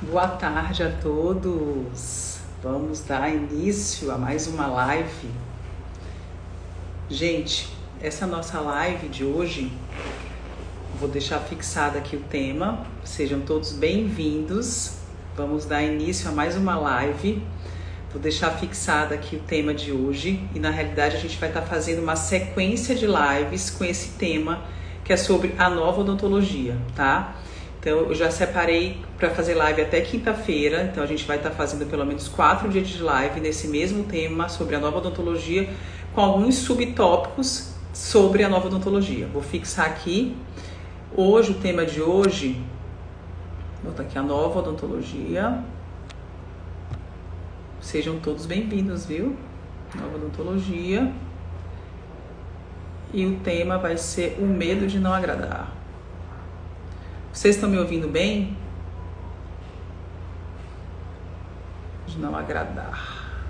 Boa tarde a todos. Vamos dar início a mais uma live. Gente, essa nossa live de hoje, vou deixar fixado aqui o tema. Sejam todos bem-vindos. Vamos dar início a mais uma live. Vou deixar fixado aqui o tema de hoje e na realidade a gente vai estar fazendo uma sequência de lives com esse tema que é sobre a nova odontologia, tá? Então eu já separei para fazer live até quinta-feira, então a gente vai estar fazendo pelo menos 4 dias de live nesse mesmo tema sobre a nova odontologia, com alguns subtópicos sobre a nova odontologia. Vou fixar aqui. Hoje, o tema de hoje, vou botar aqui a nova odontologia. Sejam todos bem-vindos, viu? Nova odontologia. E o tema vai ser o medo de não agradar. Vocês estão me ouvindo bem? De não agradar.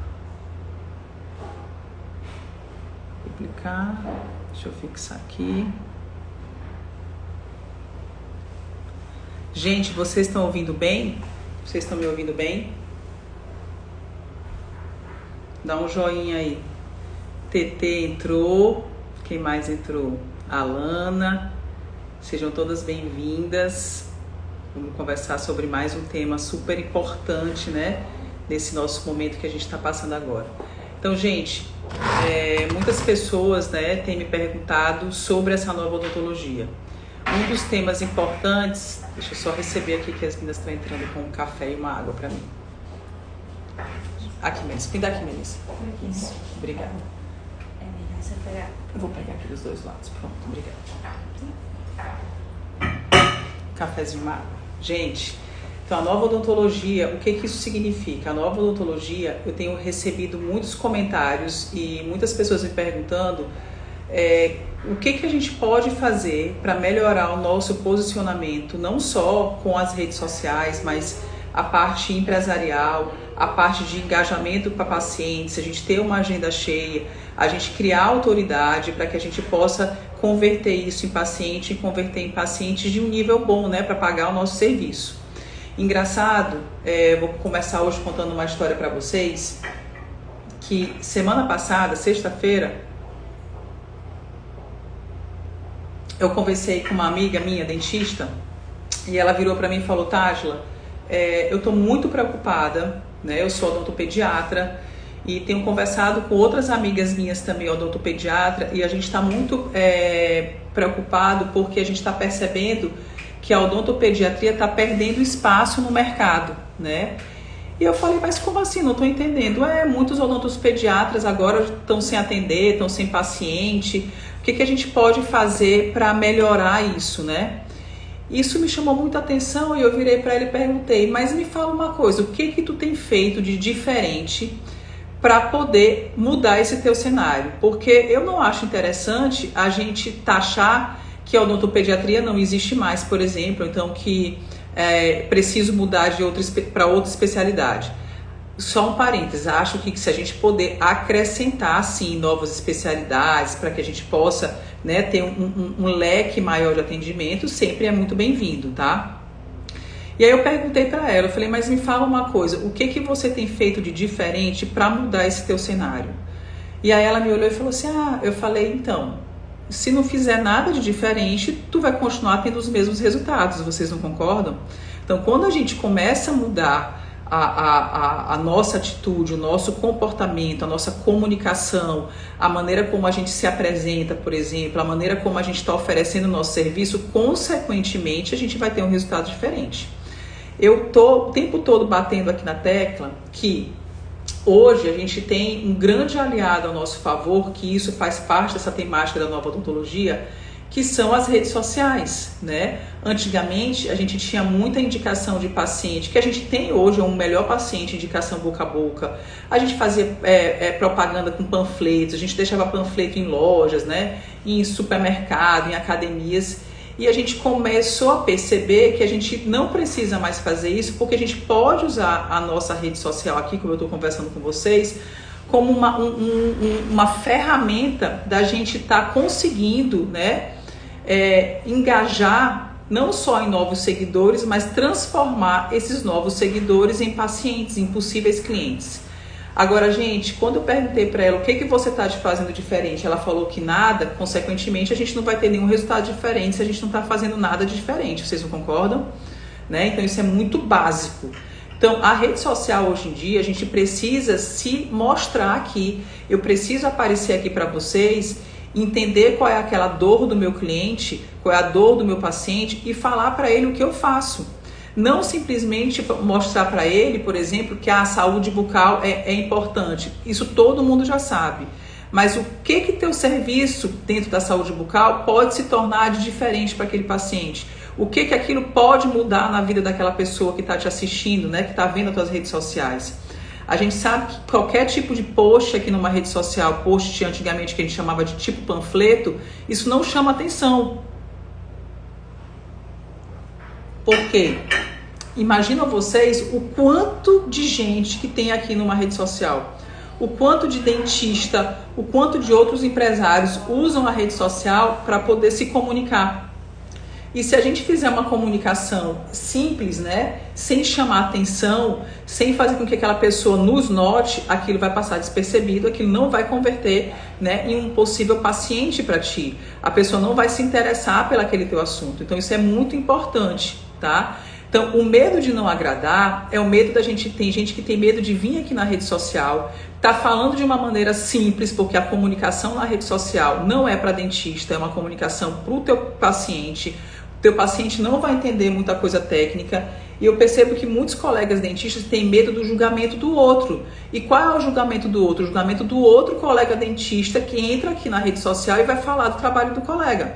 Publicar. Deixa eu fixar aqui. Gente, vocês estão ouvindo bem? Vocês estão me ouvindo bem? Dá um joinha aí. TT entrou. Quem mais entrou? Alana. Sejam todas bem-vindas. Vamos conversar sobre mais um tema super importante, né? Nesse nosso momento que a gente está passando agora. Então, gente, muitas pessoas, né, têm me perguntado sobre essa nova odontologia. Um dos temas importantes, deixa eu só receber aqui que as meninas estão entrando com um café e uma água para mim. Aqui, Melissa. Vem daqui, Melissa. Isso. Obrigada. É melhor você pegar. Eu vou pegar aqui dos dois lados. Pronto, obrigada. Cafézinho, uma água. Gente, então a nova odontologia, o que isso significa? A nova odontologia, eu tenho recebido muitos comentários e muitas pessoas me perguntando o que a gente pode fazer para melhorar o nosso posicionamento, não só com as redes sociais, mas a parte empresarial, a parte de engajamento para pacientes, a gente ter uma agenda cheia, a gente criar autoridade para que a gente possa converter isso em paciente e converter em pacientes de um nível bom, né, para pagar o nosso serviço. Engraçado, vou começar hoje contando uma história para vocês, que semana passada, sexta-feira, eu conversei com uma amiga minha, dentista, e ela virou para mim e falou: Tágila, eu estou muito preocupada, né? Eu sou odontopediatra e tenho conversado com outras amigas minhas também, odontopediatra, e a gente está muito preocupado porque a gente está percebendo que a odontopediatria está perdendo espaço no mercado, né? E eu falei, mas como assim? Não estou entendendo. Muitos odontopediatras agora estão sem atender, estão sem paciente. O que a gente pode fazer para melhorar isso, né? Isso me chamou muita atenção e eu virei para ele e perguntei, mas me fala uma coisa, o que tu tem feito de diferente para poder mudar esse teu cenário? Porque eu não acho interessante a gente taxar que a odontopediatria não existe mais, por exemplo, então que preciso mudar para outra especialidade. Só um parênteses, acho que se a gente puder acrescentar, sim, novas especialidades para que a gente possa, né, ter um leque maior de atendimento, sempre é muito bem-vindo, tá? E aí eu perguntei para ela, eu falei, mas me fala uma coisa, o que você tem feito de diferente para mudar esse teu cenário? E aí ela me olhou e falou assim, eu falei, então, se não fizer nada de diferente, tu vai continuar tendo os mesmos resultados, vocês não concordam? Então, quando a gente começa a mudar a nossa atitude, o nosso comportamento, a nossa comunicação, a maneira como a gente se apresenta, por exemplo, a maneira como a gente está oferecendo o nosso serviço, consequentemente a gente vai ter um resultado diferente. Eu tô o tempo todo batendo aqui na tecla que hoje a gente tem um grande aliado ao nosso favor, que isso faz parte dessa temática da nova odontologia, que são as redes sociais, né? Antigamente a gente tinha muita indicação de paciente, que a gente tem hoje um melhor paciente, indicação boca a boca. A gente fazia propaganda com panfletos, a gente deixava panfleto em lojas, né? Em supermercado, em academias. E a gente começou a perceber que a gente não precisa mais fazer isso, porque a gente pode usar a nossa rede social aqui, como eu estou conversando com vocês, como uma ferramenta da gente estar conseguindo, né, engajar não só em novos seguidores, mas transformar esses novos seguidores em pacientes, em possíveis clientes. Agora, gente, quando eu perguntei para ela o que você está fazendo diferente, ela falou que nada, consequentemente a gente não vai ter nenhum resultado diferente se a gente não está fazendo nada de diferente. Vocês não concordam? Né? Então isso é muito básico. Então a rede social hoje em dia, a gente precisa se mostrar aqui, eu preciso aparecer aqui para vocês, entender qual é aquela dor do meu cliente, qual é a dor do meu paciente e falar para ele o que eu faço. Não simplesmente mostrar para ele, por exemplo, que a saúde bucal é importante. Isso todo mundo já sabe. Mas o que teu serviço dentro da saúde bucal pode se tornar de diferente para aquele paciente? O que aquilo pode mudar na vida daquela pessoa que está te assistindo, né, que está vendo as tuas redes sociais? A gente sabe que qualquer tipo de post aqui numa rede social, post antigamente que a gente chamava de tipo panfleto, isso não chama atenção. Por quê? Imagina vocês o quanto de gente que tem aqui numa rede social. O quanto de dentista, o quanto de outros empresários usam a rede social para poder se comunicar. E se a gente fizer uma comunicação simples, né, sem chamar atenção, sem fazer com que aquela pessoa nos note, aquilo vai passar despercebido, aquilo não vai converter, né, em um possível paciente para ti. A pessoa não vai se interessar pelo aquele teu assunto. Então isso é muito importante, tá? Então o medo de não agradar é o medo da gente, tem gente que tem medo de vir aqui na rede social, tá falando de uma maneira simples, porque a comunicação na rede social não é para dentista, é uma comunicação para o teu paciente. O teu paciente não vai entender muita coisa técnica e eu percebo que muitos colegas dentistas têm medo do julgamento do outro. E qual é o julgamento do outro? O julgamento do outro colega dentista que entra aqui na rede social e vai falar do trabalho do colega,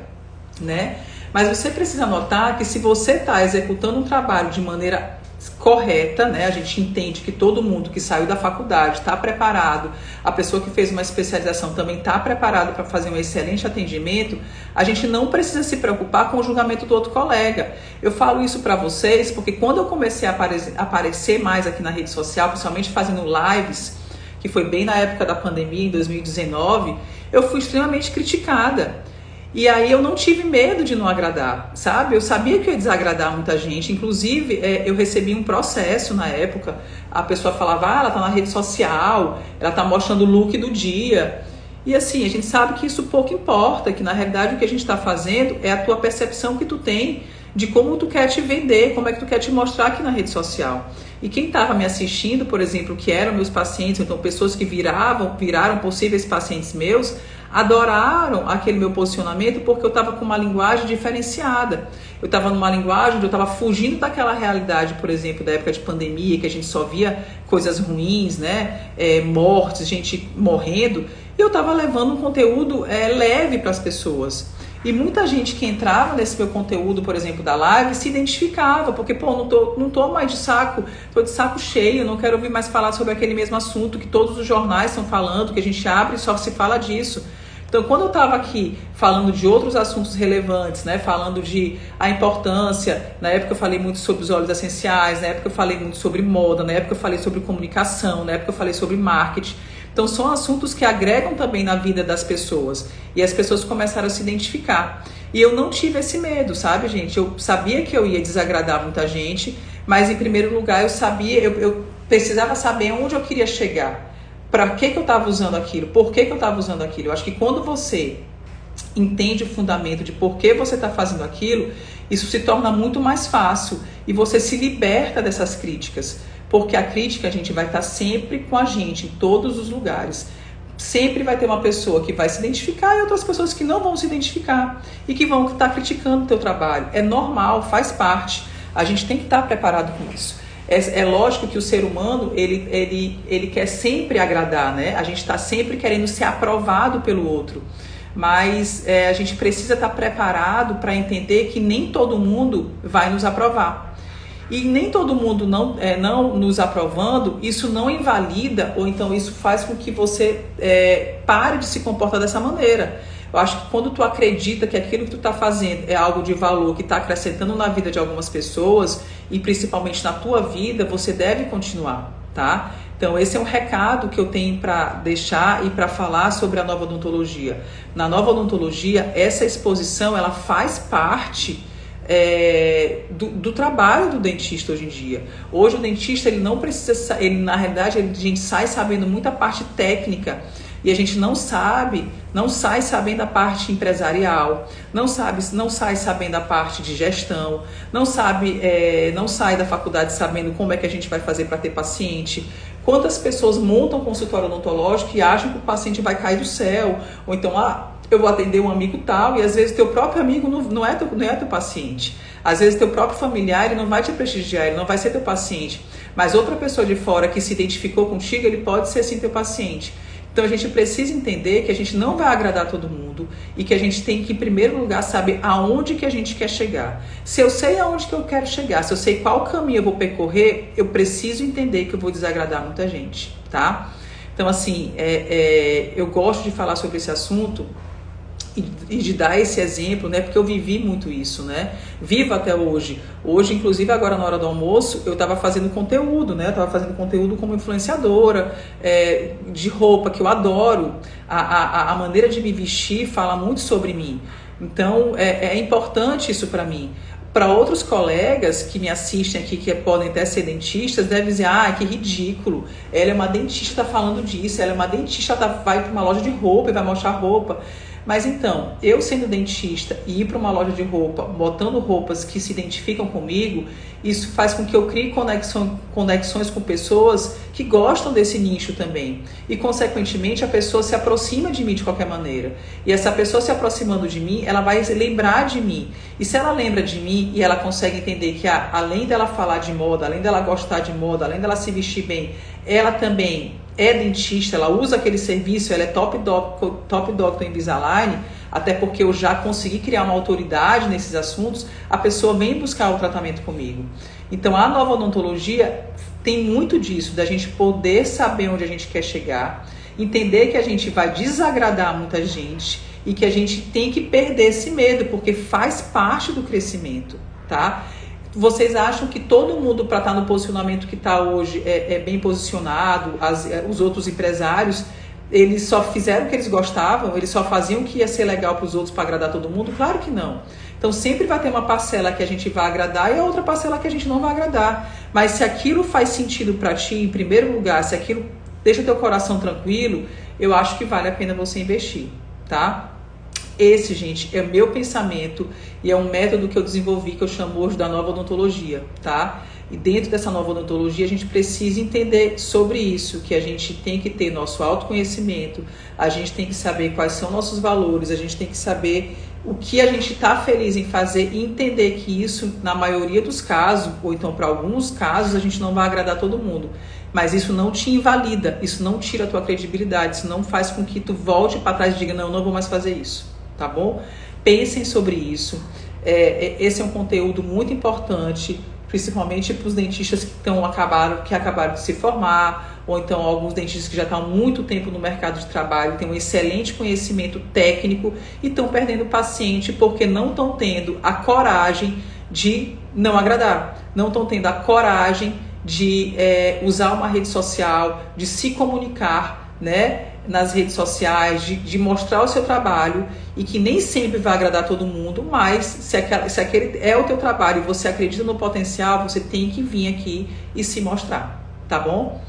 né? Mas você precisa notar que se você está executando um trabalho de maneira correta, né? A gente entende que todo mundo que saiu da faculdade está preparado, a pessoa que fez uma especialização também está preparada para fazer um excelente atendimento, a gente não precisa se preocupar com o julgamento do outro colega. Eu falo isso para vocês porque quando eu comecei a aparecer mais aqui na rede social, principalmente fazendo lives, que foi bem na época da pandemia, em 2019, eu fui extremamente criticada. E aí eu não tive medo de não agradar, sabe? Eu sabia que eu ia desagradar muita gente. Inclusive, eu recebi um processo na época. A pessoa falava, ela tá na rede social, ela tá mostrando o look do dia. E assim, a gente sabe que isso pouco importa, que na realidade o que a gente está fazendo é a tua percepção que tu tem de como tu quer te vender, como é que tu quer te mostrar aqui na rede social. E quem estava me assistindo, por exemplo, que eram meus pacientes, então pessoas que viraram possíveis pacientes meus, adoraram aquele meu posicionamento porque eu estava com uma linguagem diferenciada. Eu estava numa linguagem onde eu estava fugindo daquela realidade, por exemplo, da época de pandemia, que a gente só via coisas ruins, né? Mortes, gente morrendo. E eu estava levando um conteúdo leve para as pessoas. E muita gente que entrava nesse meu conteúdo, por exemplo, da live, se identificava, porque, pô, não tô mais de saco, tô de saco cheio, não quero ouvir mais falar sobre aquele mesmo assunto que todos os jornais estão falando, que a gente abre e só se fala disso. Então, quando eu estava aqui falando de outros assuntos relevantes, né, falando de a importância, na época eu falei muito sobre os óleos essenciais, na época eu falei muito sobre moda, na época eu falei sobre comunicação, na época eu falei sobre marketing. Então, são assuntos que agregam também na vida das pessoas. E as pessoas começaram a se identificar. E eu não tive esse medo, sabe, gente? Eu sabia que eu ia desagradar muita gente, mas, em primeiro lugar, eu precisava saber onde eu queria chegar. Para que eu estava usando aquilo? Por que eu estava usando aquilo? Eu acho que quando você entende o fundamento de por que você está fazendo aquilo, isso se torna muito mais fácil. E você se liberta dessas críticas. Porque a crítica, a gente vai estar sempre com a gente, em todos os lugares. Sempre vai ter uma pessoa que vai se identificar e outras pessoas que não vão se identificar e que vão estar criticando o teu trabalho. É normal, faz parte. A gente tem que estar preparado com isso. É lógico que o ser humano, ele quer sempre agradar, né? A gente está sempre querendo ser aprovado pelo outro. Mas a gente precisa estar preparado para entender que nem todo mundo vai nos aprovar. E nem todo mundo não nos aprovando, isso não invalida, ou então isso faz com que você pare de se comportar dessa maneira. Eu acho que quando tu acredita que aquilo que tu está fazendo é algo de valor, que está acrescentando na vida de algumas pessoas, e principalmente na tua vida, você deve continuar, tá? Então esse é um recado que eu tenho para deixar e para falar sobre a nova odontologia. Na nova odontologia, essa exposição, ela faz parte do trabalho do dentista hoje em dia. Hoje o dentista, ele não precisa, na realidade, a gente sai sabendo muita parte técnica e a gente não sai sabendo a parte empresarial, não sai sabendo a parte de gestão, não sai da faculdade sabendo como é que a gente vai fazer para ter paciente. Quantas pessoas montam um consultório odontológico e acham que o paciente vai cair do céu, ou então, eu vou atender um amigo tal, e às vezes teu próprio amigo não é teu paciente. Às vezes teu próprio familiar, ele não vai te prestigiar, ele não vai ser teu paciente. Mas outra pessoa de fora que se identificou contigo, ele pode ser sim teu paciente. Então a gente precisa entender que a gente não vai agradar todo mundo e que a gente tem que, em primeiro lugar, saber aonde que a gente quer chegar. Se eu sei aonde que eu quero chegar, se eu sei qual caminho eu vou percorrer, eu preciso entender que eu vou desagradar muita gente, tá? Então, assim, eu gosto de falar sobre esse assunto e de dar esse exemplo, né? Porque eu vivi muito isso, né? Vivo até hoje. Hoje, inclusive, agora na hora do almoço, eu estava fazendo conteúdo, né? Eu estava fazendo conteúdo como influenciadora, de roupa, que eu adoro. A maneira de me vestir fala muito sobre mim. Então, é importante isso para mim. Para outros colegas que me assistem aqui, que podem até ser dentistas, devem dizer, que ridículo, ela é uma dentista, tá falando disso, ela é uma dentista, vai para uma loja de roupa e vai mostrar roupa. Mas então, eu sendo dentista e ir para uma loja de roupa, botando roupas que se identificam comigo, isso faz com que eu crie conexões com pessoas que gostam desse nicho também. E, consequentemente, a pessoa se aproxima de mim de qualquer maneira. E essa pessoa se aproximando de mim, ela vai lembrar de mim. E se ela lembra de mim e ela consegue entender que, além dela falar de moda, além dela gostar de moda, além dela se vestir bem, ela também é dentista, ela usa aquele serviço, ela é top doctor Invisalign, até porque eu já consegui criar uma autoridade nesses assuntos, a pessoa vem buscar o tratamento comigo. Então a nova odontologia tem muito disso, da gente poder saber onde a gente quer chegar, entender que a gente vai desagradar muita gente e que a gente tem que perder esse medo, porque faz parte do crescimento, tá? Vocês acham que todo mundo, para estar no posicionamento que está hoje, é bem posicionado? Os outros empresários, eles só fizeram o que eles gostavam? Eles só faziam o que ia ser legal para os outros, para agradar todo mundo? Claro que não. Então sempre vai ter uma parcela que a gente vai agradar e a outra parcela que a gente não vai agradar. Mas se aquilo faz sentido para ti, em primeiro lugar, se aquilo deixa teu coração tranquilo, eu acho que vale a pena você investir, tá? Esse, gente, é meu pensamento e é um método que eu desenvolvi, que eu chamo hoje da nova odontologia, tá? E dentro dessa nova odontologia a gente precisa entender sobre isso, que a gente tem que ter nosso autoconhecimento, a gente tem que saber quais são nossos valores, a gente tem que saber o que a gente está feliz em fazer e entender que isso, na maioria dos casos, ou então para alguns casos, a gente não vai agradar todo mundo. Mas isso não te invalida, isso não tira a tua credibilidade, isso não faz com que tu volte para trás e diga, não vou mais fazer isso. Tá bom? Pensem sobre isso. Esse é um conteúdo muito importante, principalmente para os dentistas que acabaram de se formar, ou então alguns dentistas que já estão há muito tempo no mercado de trabalho, têm um excelente conhecimento técnico e estão perdendo paciente porque não estão tendo a coragem de não agradar, não estão tendo a coragem de usar uma rede social, de se comunicar, né? Nas redes sociais, de mostrar o seu trabalho, e que nem sempre vai agradar todo mundo, mas se aquele é o teu trabalho e você acredita no potencial, você tem que vir aqui e se mostrar, tá bom?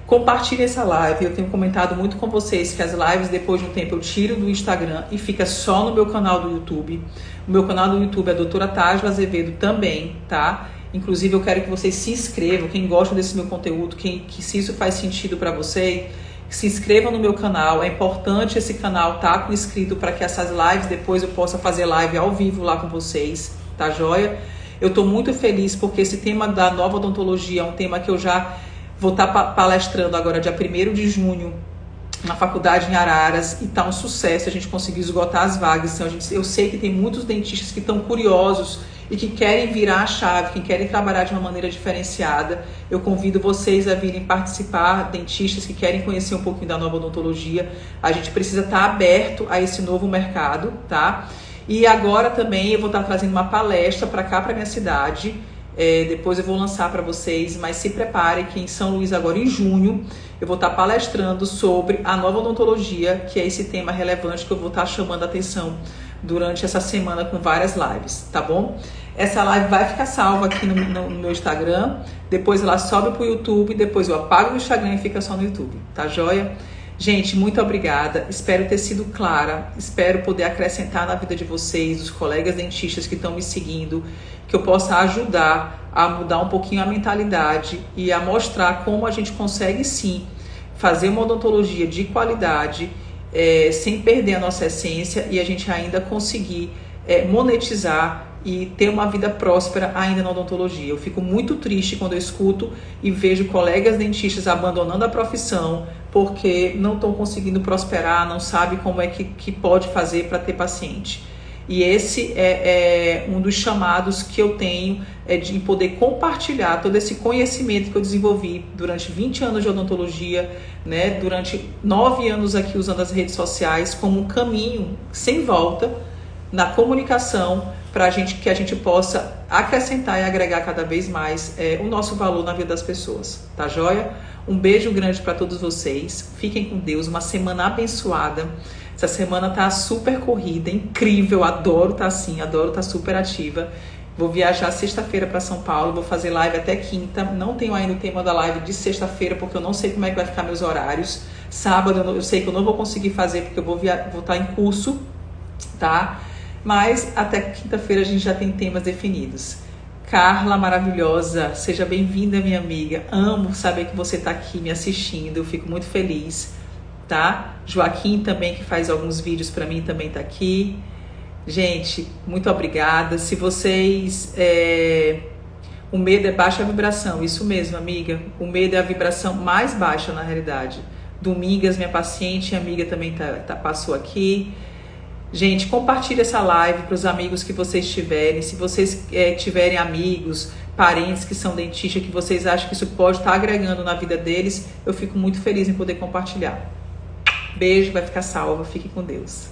Compartilhe essa live. Eu tenho comentado muito com vocês que as lives, depois de um tempo, eu tiro do Instagram e fica só no meu canal do YouTube. O meu canal do YouTube é a doutora Tajla Azevedo também, tá? Inclusive eu quero que vocês se inscrevam, quem gosta desse meu conteúdo, que se isso faz sentido para vocês, se inscrevam no meu canal. É importante esse canal estar inscrito para que essas lives depois eu possa fazer live ao vivo lá com vocês, tá joia? Eu estou muito feliz porque esse tema da nova odontologia é um tema que eu já vou estar palestrando agora dia 1º de junho na faculdade em Araras, e tá um sucesso, a gente conseguiu esgotar as vagas. Então, eu sei que tem muitos dentistas que estão curiosos e que querem virar a chave, que querem trabalhar de uma maneira diferenciada. Eu convido vocês a virem participar, dentistas que querem conhecer um pouquinho da nova odontologia. A gente precisa estar aberto a esse novo mercado, tá? E agora também eu vou estar trazendo uma palestra para cá, para minha cidade. Depois eu vou lançar para vocês, mas se preparem que em São Luís, agora em junho, eu vou estar palestrando sobre a nova odontologia, que é esse tema relevante que eu vou estar chamando a atenção durante essa semana com várias lives, tá bom? Essa live vai ficar salva aqui no meu Instagram, depois ela sobe pro YouTube, depois eu apago o Instagram e fica só no YouTube, tá joia? Gente, muito obrigada, espero ter sido clara, espero poder acrescentar na vida de vocês, dos colegas dentistas que estão me seguindo, que eu possa ajudar a mudar um pouquinho a mentalidade e a mostrar como a gente consegue sim fazer uma odontologia de qualidade, sem perder a nossa essência e a gente ainda conseguir monetizar e ter uma vida próspera ainda na odontologia. Eu fico muito triste quando eu escuto e vejo colegas dentistas abandonando a profissão porque não estão conseguindo prosperar, não sabem como é que pode fazer para ter paciente. E esse é um dos chamados que eu tenho, de poder compartilhar todo esse conhecimento que eu desenvolvi durante 20 anos de odontologia, né, durante 9 anos aqui usando as redes sociais como um caminho sem volta na comunicação para que a gente possa acrescentar e agregar cada vez mais o nosso valor na vida das pessoas, tá joia? Um beijo grande para todos vocês, fiquem com Deus, uma semana abençoada. Essa semana tá super corrida, incrível, adoro tá assim, adoro tá super ativa. Vou viajar sexta-feira para São Paulo, vou fazer live até quinta. Não tenho ainda o tema da live de sexta-feira, porque eu não sei como é que vai ficar meus horários. Sábado eu sei que eu não vou conseguir fazer, porque eu vou estar em curso, tá? Mas até quinta-feira a gente já tem temas definidos. Carla, maravilhosa, seja bem-vinda, minha amiga. Amo saber que você tá aqui me assistindo, eu fico muito feliz, tá? Joaquim também, que faz alguns vídeos para mim, também tá aqui. Gente, muito obrigada. Se vocês... O medo é baixa vibração, isso mesmo, amiga. O medo é a vibração mais baixa, na realidade. Domingas, minha paciente e amiga também passou aqui. Gente, compartilhe essa live para os amigos que vocês tiverem. Se vocês tiverem amigos, parentes que são dentistas, que vocês acham que isso pode estar agregando na vida deles, eu fico muito feliz em poder compartilhar. Beijo, vai ficar salva. Fique com Deus.